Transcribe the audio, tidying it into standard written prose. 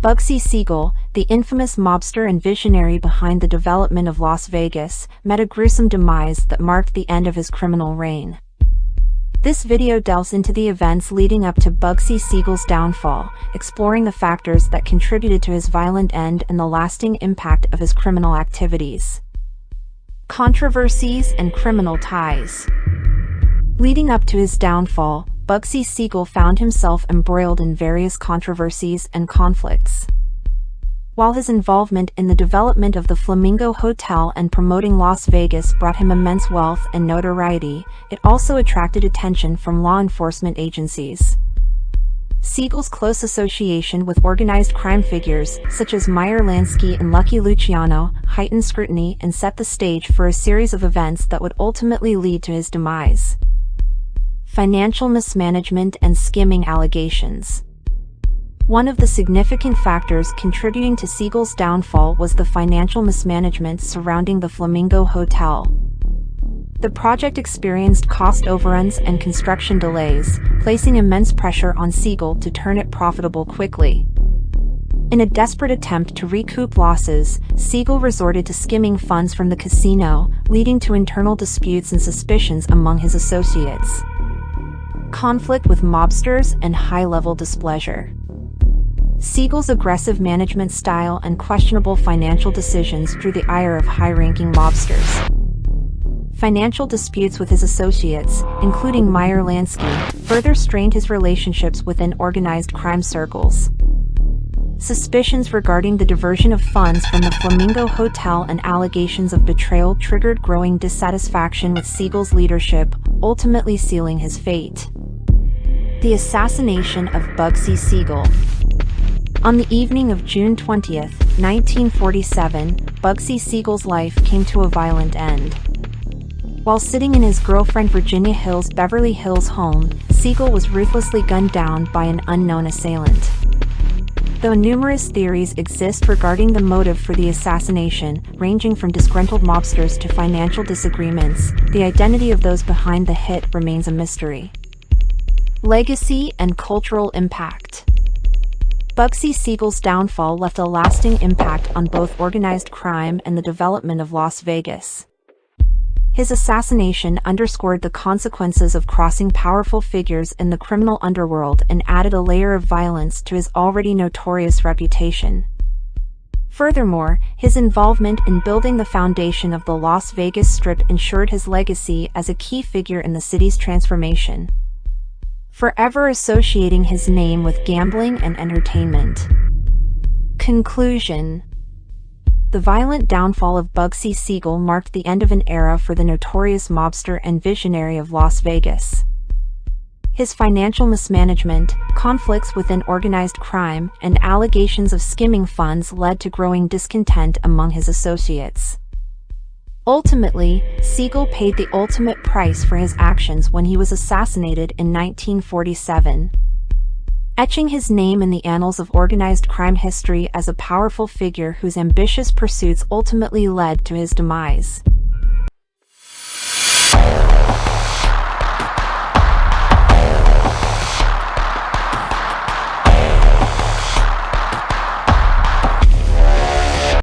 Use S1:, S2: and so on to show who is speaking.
S1: Bugsy Siegel, the infamous mobster and visionary behind the development of Las Vegas, met a gruesome demise that marked the end of his criminal reign. This video delves into the events leading up to Bugsy Siegel's downfall, exploring the factors that contributed to his violent end and the lasting impact of his criminal activities. Controversies and criminal ties. Leading up to his downfall, Bugsy Siegel found himself embroiled in various controversies and conflicts. While his involvement in the development of the Flamingo Hotel and promoting Las Vegas brought him immense wealth and notoriety, it also attracted attention from law enforcement agencies. Siegel's close association with organized crime figures, such as Meyer Lansky and Lucky Luciano, heightened scrutiny and set the stage for a series of events that would ultimately lead to his demise. Financial mismanagement and skimming allegations. One of the significant factors contributing to Siegel's downfall was the financial mismanagement surrounding the Flamingo Hotel. The project experienced cost overruns and construction delays, placing immense pressure on Siegel to turn it profitable quickly. In a desperate attempt to recoup losses, Siegel resorted to skimming funds from the casino, leading to internal disputes and suspicions among his associates. Conflict with mobsters and high-level displeasure. Siegel's aggressive management style and questionable financial decisions drew the ire of high-ranking mobsters. Financial disputes with his associates, including Meyer Lansky, further strained his relationships within organized crime circles. Suspicions regarding the diversion of funds from the Flamingo Hotel and allegations of betrayal triggered growing dissatisfaction with Siegel's leadership, ultimately sealing his fate. The assassination of Bugsy Siegel. On the evening of June 20, 1947, Bugsy Siegel's life came to a violent end. While sitting in his girlfriend Virginia Hill's Beverly Hills home, Siegel was ruthlessly gunned down by an unknown assailant. Though numerous theories exist regarding the motive for the assassination, ranging from disgruntled mobsters to financial disagreements, the identity of those behind the hit remains a mystery. Legacy and cultural impact. Bugsy Siegel's downfall left a lasting impact on both organized crime and the development of Las Vegas. His assassination underscored the consequences of crossing powerful figures in the criminal underworld and added a layer of violence to his already notorious reputation. Furthermore, his involvement in building the foundation of the Las Vegas Strip ensured his legacy as a key figure in the city's transformation, forever associating his name with gambling and entertainment. Conclusion. The violent downfall of Bugsy Siegel marked the end of an era for the notorious mobster and visionary of Las Vegas. His financial mismanagement, conflicts within organized crime, and allegations of skimming funds led to growing discontent among his associates. Ultimately, Siegel paid the ultimate price for his actions when he was assassinated in 1947, etching his name in the annals of organized crime history as a powerful figure whose ambitious pursuits ultimately led to his demise.